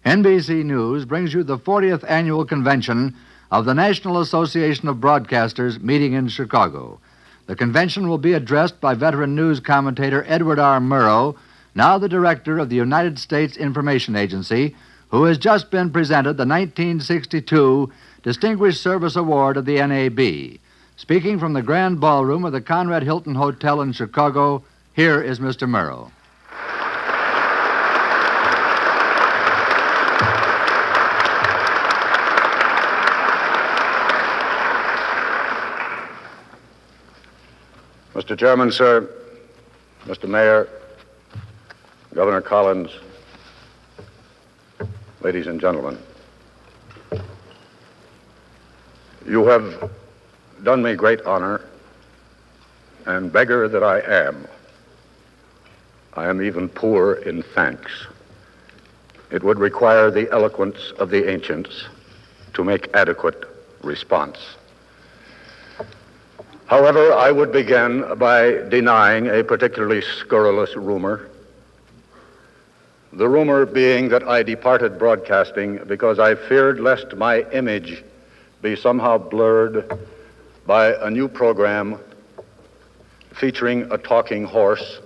NBC News brings you the 40th Annual Convention of the National Association of Broadcasters meeting in Chicago. The convention will be addressed by veteran news commentator Edward R. Murrow, now the director of the United States Information Agency, who has just been presented the 1962 Distinguished Service Award of the NAB. Speaking from the Grand Ballroom of the Conrad Hilton Hotel in Chicago, here is Mr. Murrow. Mr. Chairman, sir, Mr. Mayor, Governor Collins, ladies and gentlemen, you have done me great honor, and beggar that I am even poor in thanks. It would require the eloquence of the ancients to make adequate response. However, I would begin by denying a particularly scurrilous rumor. The rumor being that I departed broadcasting because I feared lest my image be somehow blurred by a new program featuring a talking horse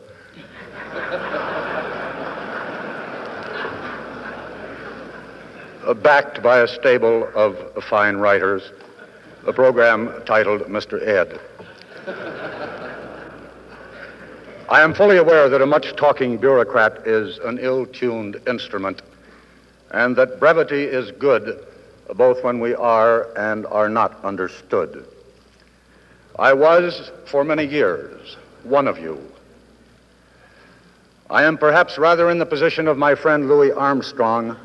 backed by a stable of fine writers, a program titled Mr. Ed. I am fully aware that a much-talking bureaucrat is an ill-tuned instrument, and that brevity is good both when we are and are not understood. I was, for many years, one of you. I am perhaps rather in the position of my friend Louis Armstrong.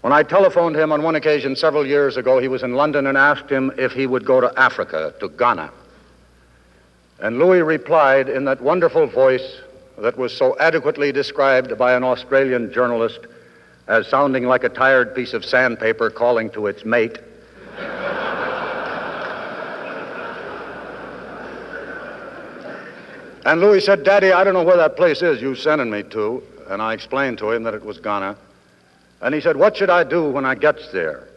When I telephoned him on one occasion several years ago, he was in London, and asked him if he would go to Africa, to Ghana. And Louis replied in that wonderful voice that was so adequately described by an Australian journalist as sounding like a tired piece of sandpaper calling to its mate. And Louis said, "Daddy, I don't know where that place is you sending me to." And I explained to him that it was Ghana. And he said, "What should I do when I gets there?"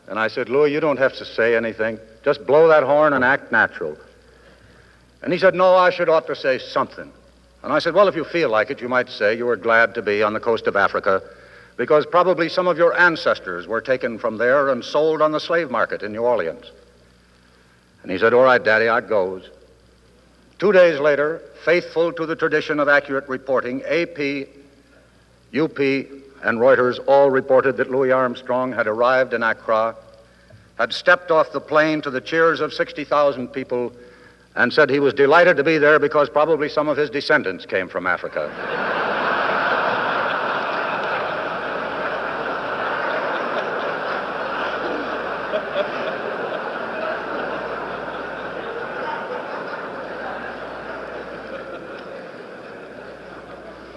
And I said, "Louis, you don't have to say anything. Just blow that horn and act natural." And he said, "No, I should ought to say something." And I said, "Well, if you feel like it, you might say you were glad to be on the coast of Africa because probably some of your ancestors were taken from there and sold on the slave market in New Orleans." And he said, "All right, Daddy, I goes." 2 days later, faithful to the tradition of accurate reporting, AP, UP, and Reuters all reported that Louis Armstrong had arrived in Accra, had stepped off the plane to the cheers of 60,000 people, and said he was delighted to be there because probably some of his descendants came from Africa.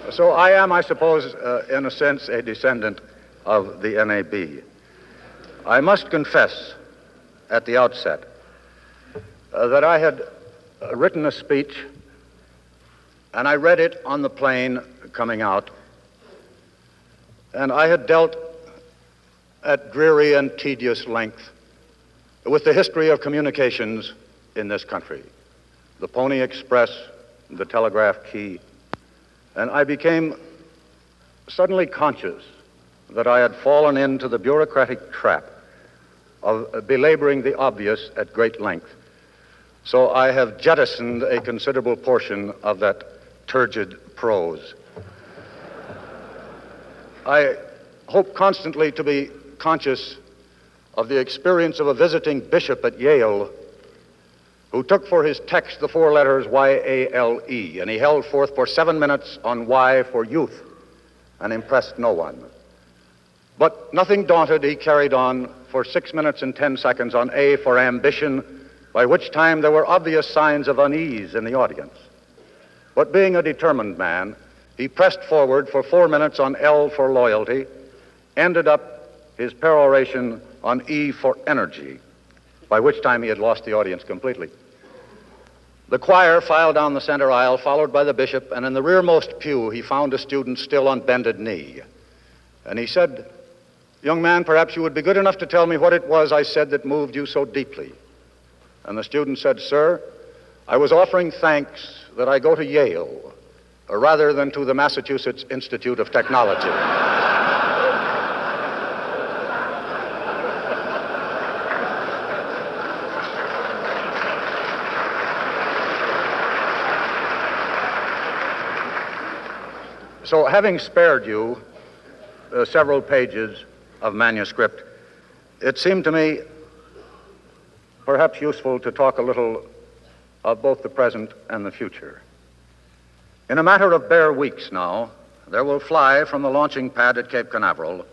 So I am, I suppose, in a sense, a descendant of the NAB. I must confess at the outset that I had written a speech, and I read it on the plane coming out, and I had dealt at dreary and tedious length with the history of communications in this country, the Pony Express, the telegraph key, and I became suddenly conscious that I had fallen into the bureaucratic trap of belaboring the obvious at great length. So I have jettisoned a considerable portion of that turgid prose. I hope constantly to be conscious of the experience of a visiting bishop at Yale who took for his text the four letters Y-A-L-E, and he held forth for 7 minutes on Y for youth and impressed no one. But nothing daunted, he carried on for 6 minutes and 10 seconds on A for ambition, by which time there were obvious signs of unease in the audience. But being a determined man, he pressed forward for 4 minutes on L for loyalty, ended up his peroration on E for energy, by which time he had lost the audience completely. The choir filed down the center aisle, followed by the bishop, and in the rearmost pew he found a student still on bended knee. And he said Young man, perhaps you would be good enough to tell me what it was I said that moved you so deeply. And the student said, Sir, I was offering thanks that I go to Yale rather than to the Massachusetts Institute of Technology. So, having spared you several pages of manuscript, it seemed to me perhaps useful to talk a little of both the present and the future. In a matter of bare weeks now, there will fly from the launching pad at Cape Canaveral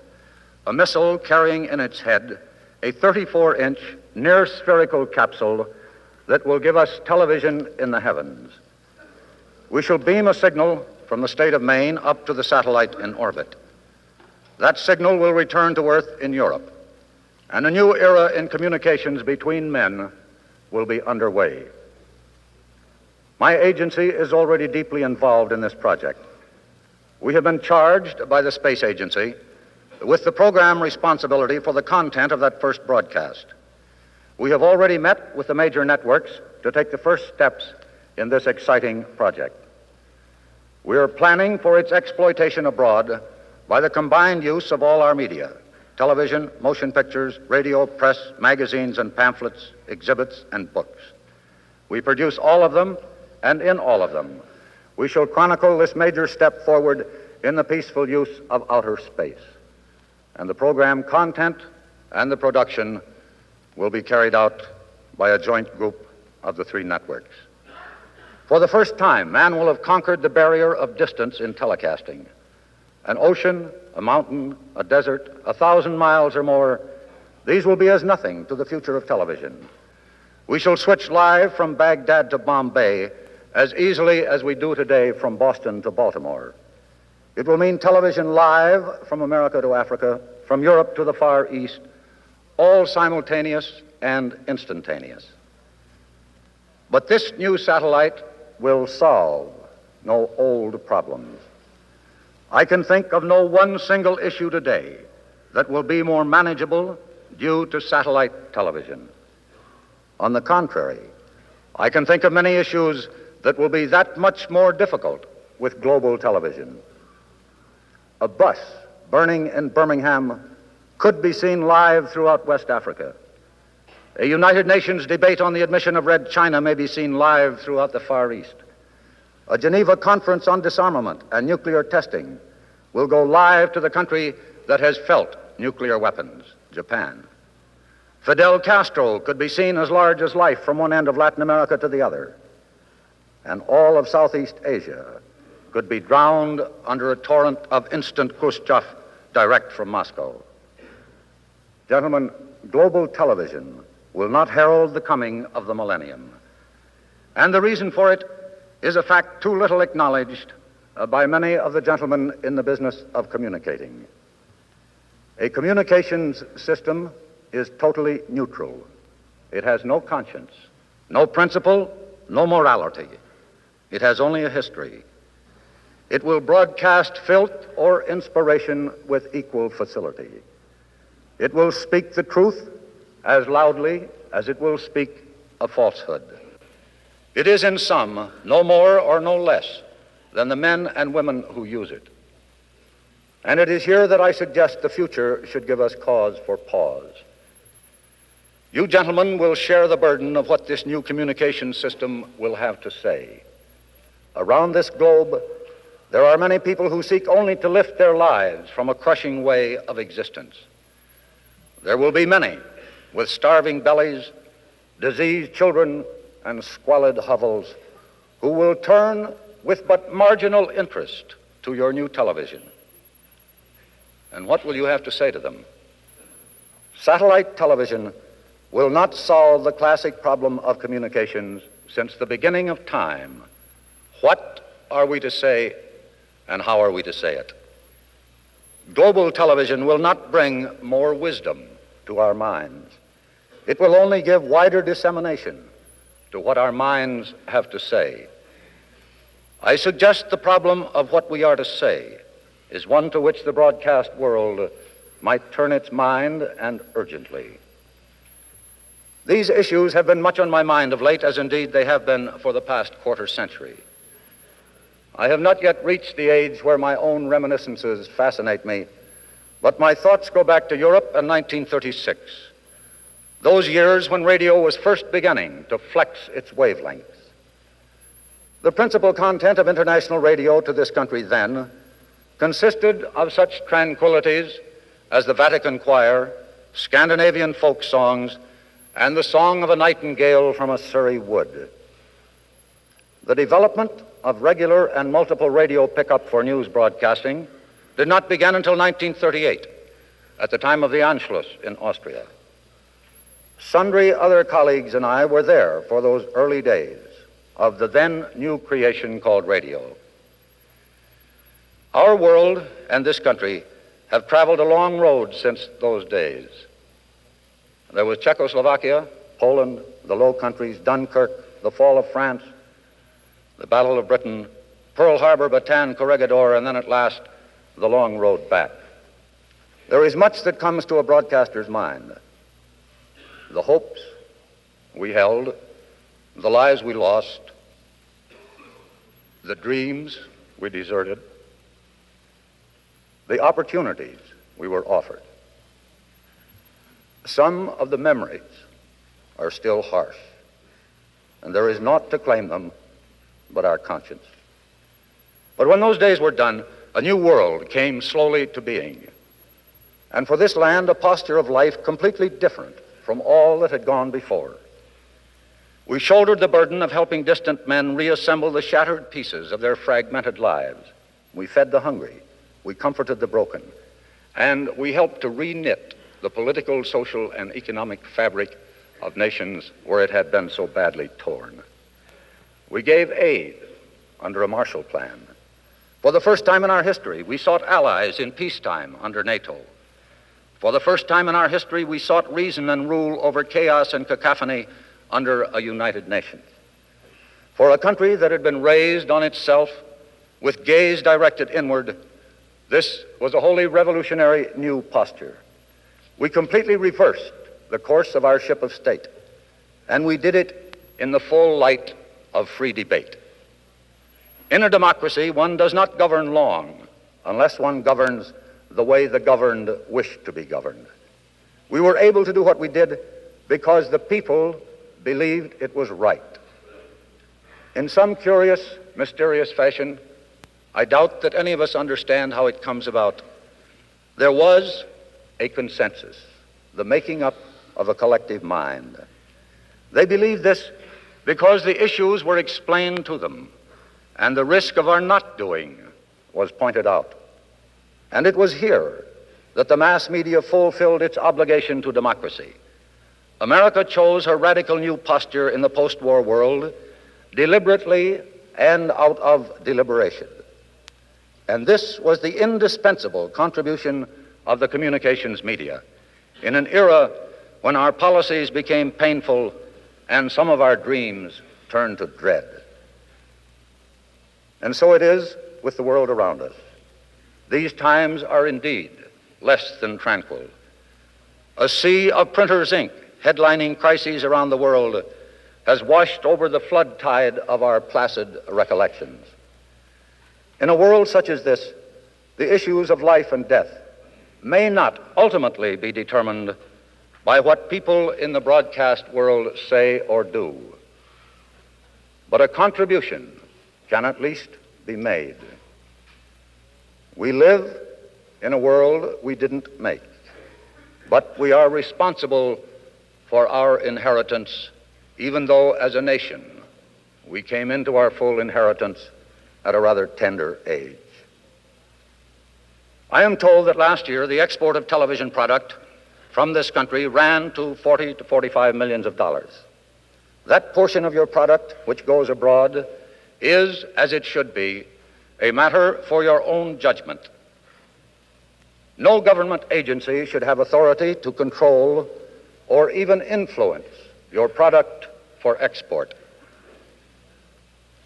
a missile carrying in its head a 34-inch near-spherical capsule that will give us television in the heavens. We shall beam a signal from the state of Maine up to the satellite in orbit. That signal will return to Earth in Europe, and a new era in communications between men will be underway. My agency is already deeply involved in this project. We have been charged by the Space Agency with the program responsibility for the content of that first broadcast. We have already met with the major networks to take the first steps in this exciting project. We are planning for its exploitation abroad by the combined use of all our media: television, motion pictures, radio, press, magazines and pamphlets, exhibits and books. We produce all of them, and in all of them, we shall chronicle this major step forward in the peaceful use of outer space. And the program content and the production will be carried out by a joint group of the three networks. For the first time, man will have conquered the barrier of distance in telecasting. An ocean, a mountain, a desert, 1,000 miles or more, these will be as nothing to the future of television. We shall switch live from Baghdad to Bombay as easily as we do today from Boston to Baltimore. It will mean television live from America to Africa, from Europe to the Far East, all simultaneous and instantaneous. But this new satellite will solve no old problems. I can think of no one single issue today that will be more manageable due to satellite television. On the contrary, I can think of many issues that will be that much more difficult with global television. A bus burning in Birmingham could be seen live throughout West Africa. A United Nations debate on the admission of Red China may be seen live throughout the Far East. A Geneva conference on disarmament and nuclear testing will go live to the country that has felt nuclear weapons, Japan. Fidel Castro could be seen as large as life from one end of Latin America to the other. And all of Southeast Asia could be drowned under a torrent of instant Khrushchev direct from Moscow. Gentlemen, global television will not herald the coming of the millennium. And the reason for it is a fact too little acknowledged by many of the gentlemen in the business of communicating. A communications system is totally neutral. It has no conscience, no principle, no morality. It has only a history. It will broadcast filth or inspiration with equal facility. It will speak the truth as loudly as it will speak a falsehood. It is in sum no more or no less than the men and women who use it. And it is here that I suggest the future should give us cause for pause. You gentlemen will share the burden of what this new communication system will have to say. Around this globe, there are many people who seek only to lift their lives from a crushing way of existence. There will be many with starving bellies, diseased children, and squalid hovels who will turn with but marginal interest to your new television. And what will you have to say to them? Satellite television will not solve the classic problem of communications since the beginning of time. What are we to say, and how are we to say it? Global television will not bring more wisdom to our minds. It will only give wider dissemination to what our minds have to say. I suggest the problem of what we are to say is one to which the broadcast world might turn its mind, and urgently. These issues have been much on my mind of late, as indeed they have been for the past quarter century. I have not yet reached the age where my own reminiscences fascinate me, but my thoughts go back to Europe in 1936, those years when radio was first beginning to flex its wavelengths. The principal content of international radio to this country then consisted of such tranquillities as the Vatican Choir, Scandinavian folk songs, and the song of a nightingale from a Surrey wood. The development of regular and multiple radio pickup for news broadcasting did not begin until 1938, at the time of the Anschluss in Austria. Sundry other colleagues and I were there for those early days of the then new creation called radio. Our world and this country have traveled a long road since those days. There was Czechoslovakia, Poland, the Low Countries, Dunkirk, the fall of France, the Battle of Britain, Pearl Harbor, Bataan, Corregidor, and then at last, the long road back. There is much that comes to a broadcaster's mind. The hopes we held, the lives we lost, the dreams we deserted, the opportunities we were offered. Some of the memories are still harsh, and there is naught to claim them but our conscience. But when those days were done, a new world came slowly to being, and for this land a posture of life completely different from all that had gone before. We shouldered the burden of helping distant men reassemble the shattered pieces of their fragmented lives. We fed the hungry, we comforted the broken, and we helped to re-knit the political, social, and economic fabric of nations where it had been so badly torn. We gave aid under a Marshall Plan. For the first time in our history, we sought allies in peacetime under NATO. For the first time in our history, we sought reason and rule over chaos and cacophony under a United Nations. For a country that had been raised on itself with gaze directed inward, this was a wholly revolutionary new posture. We completely reversed the course of our ship of state, and we did it in the full light of free debate. In a democracy, one does not govern long unless one governs the way the governed wish to be governed. We were able to do what we did because the people believed it was right. In some curious, mysterious fashion, I doubt that any of us understand how it comes about. There was a consensus, the making up of a collective mind. They believed this because the issues were explained to them, and the risk of our not doing was pointed out. And it was here that the mass media fulfilled its obligation to democracy. America chose her radical new posture in the post-war world deliberately and out of deliberation. And this was the indispensable contribution of the communications media in an era when our policies became painful and some of our dreams turned to dread. And so it is with the world around us. These times are indeed less than tranquil. A sea of printer's ink headlining crises around the world has washed over the flood tide of our placid recollections. In a world such as this, the issues of life and death may not ultimately be determined by what people in the broadcast world say or do, but a contribution can at least be made. We live in a world we didn't make, but we are responsible for our inheritance, even though as a nation we came into our full inheritance at a rather tender age. I am told that last year the export of television product from this country ran to 40 to 45 millions of dollars. That portion of your product which goes abroad is, as it should be, a matter for your own judgment. No government agency should have authority to control or even influence your product for export.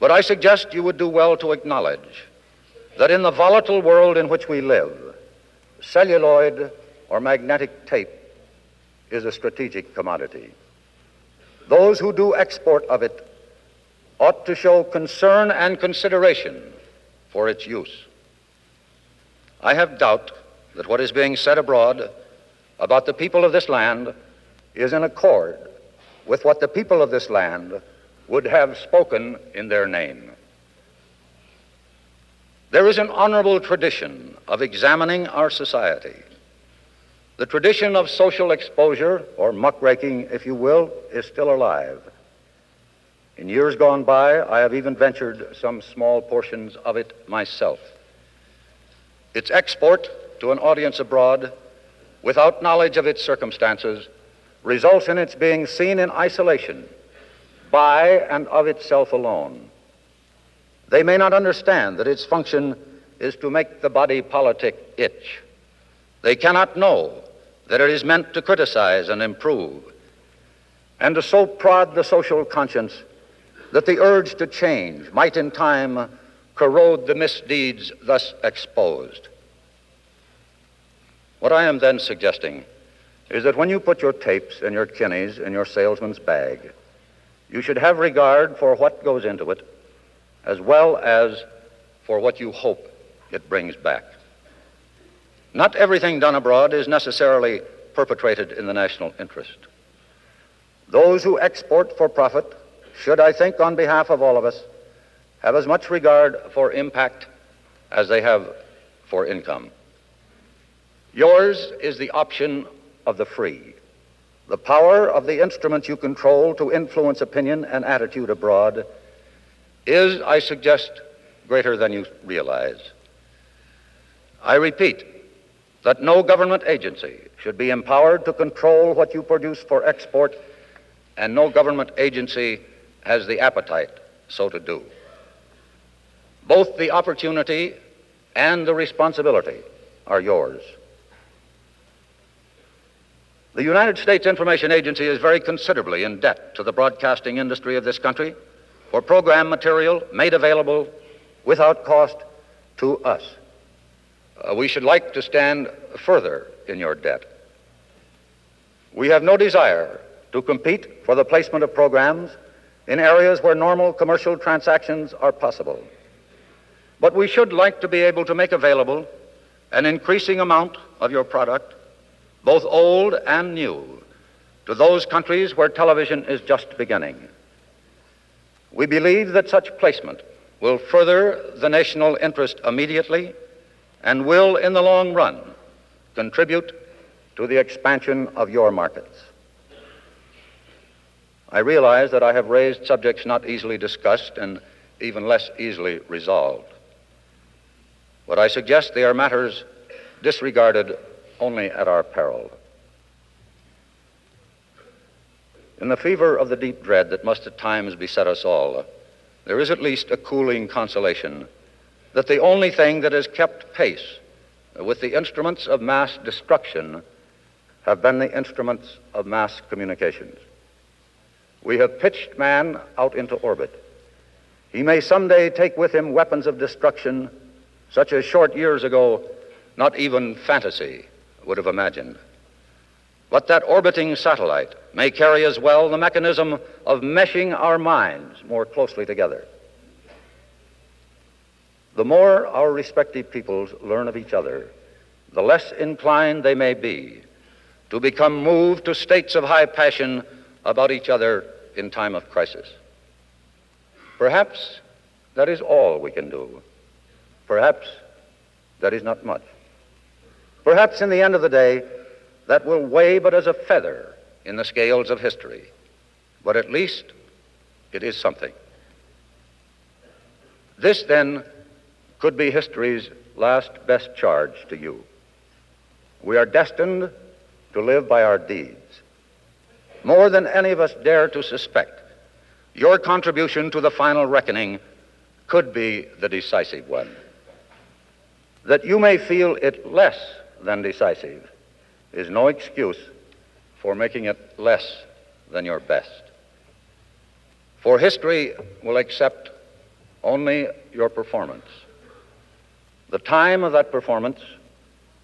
But I suggest you would do well to acknowledge that in the volatile world in which we live, celluloid or magnetic tape is a strategic commodity. Those who do export of it ought to show concern and consideration for its use. I have doubt that what is being said abroad about the people of this land is in accord with what the people of this land would have spoken in their name. There is an honorable tradition of examining our society. The tradition of social exposure, or muckraking, if you will, is still alive. In years gone by, I have even ventured some small portions of it myself. Its export to an audience abroad, without knowledge of its circumstances, results in its being seen in isolation by and of itself alone. They may not understand that its function is to make the body politic itch. They cannot know that it is meant to criticize and improve, and to so prod the social conscience that the urge to change might in time corrode the misdeeds thus exposed. What I am then suggesting is that when you put your tapes and your kinnies in your salesman's bag, you should have regard for what goes into it, as well as for what you hope it brings back. Not everything done abroad is necessarily perpetrated in the national interest. Those who export for profit should, I think, on behalf of all of us, have as much regard for impact as they have for income. Yours is the option of the free, the power of the instrument you control to influence opinion and attitude abroad is, I suggest, greater than you realize. I repeat that no government agency should be empowered to control what you produce for export, and no government agency has the appetite so to do. Both the opportunity and the responsibility are yours. The United States Information Agency is very considerably in debt to the broadcasting industry of this country for program material made available without cost to us. We should like to stand further in your debt. We have no desire to compete for the placement of programs in areas where normal commercial transactions are possible. But we should like to be able to make available an increasing amount of your product, both old and new, to those countries where television is just beginning. We believe that such placement will further the national interest immediately and will, in the long run, contribute to the expansion of your markets. I realize that I have raised subjects not easily discussed and even less easily resolved. But I suggest they are matters disregarded only at our peril. In the fever of the deep dread that must at times beset us all, there is at least a cooling consolation that the only thing that has kept pace with the instruments of mass destruction have been the instruments of mass communications. We have pitched man out into orbit. He may someday take with him weapons of destruction such as short years ago not even fantasy would have imagined. But that orbiting satellite may carry as well the mechanism of meshing our minds more closely together. The more our respective peoples learn of each other, the less inclined they may be to become moved to states of high passion about each other in time of crisis. Perhaps that is all we can do. Perhaps that is not much. Perhaps in the end of the day, that will weigh but as a feather in the scales of history. But at least it is something. This, then, could be history's last best charge to you. We are destined to live by our deeds. More than any of us dare to suspect, your contribution to the final reckoning could be the decisive one. That you may feel it less than decisive is no excuse for making it less than your best. For history will accept only your performance. The time of that performance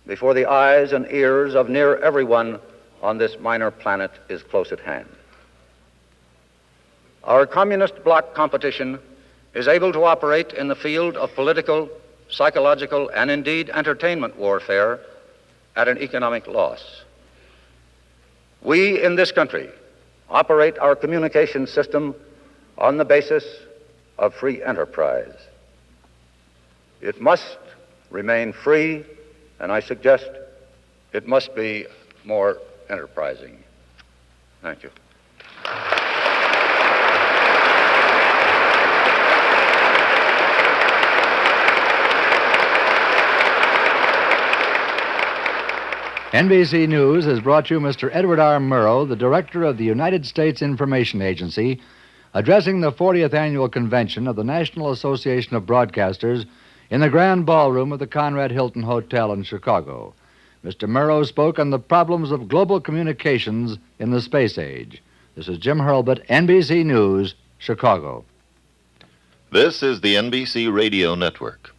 before the eyes and ears of near everyone on this minor planet is close at hand. Our communist bloc competition is able to operate in the field of political, psychological, and indeed entertainment warfare at an economic loss. We in this country operate our communication system on the basis of free enterprise. It must remain free, and I suggest it must be more enterprising. Thank you. NBC News has brought you Mr. Edward R. Murrow, the director of the United States Information Agency, addressing the 40th Annual Convention of the National Association of Broadcasters in the Grand Ballroom of the Conrad Hilton Hotel in Chicago. Mr. Murrow spoke on the problems of global communications in the space age. This is Jim Hurlbut, NBC News, Chicago. This is the NBC Radio Network.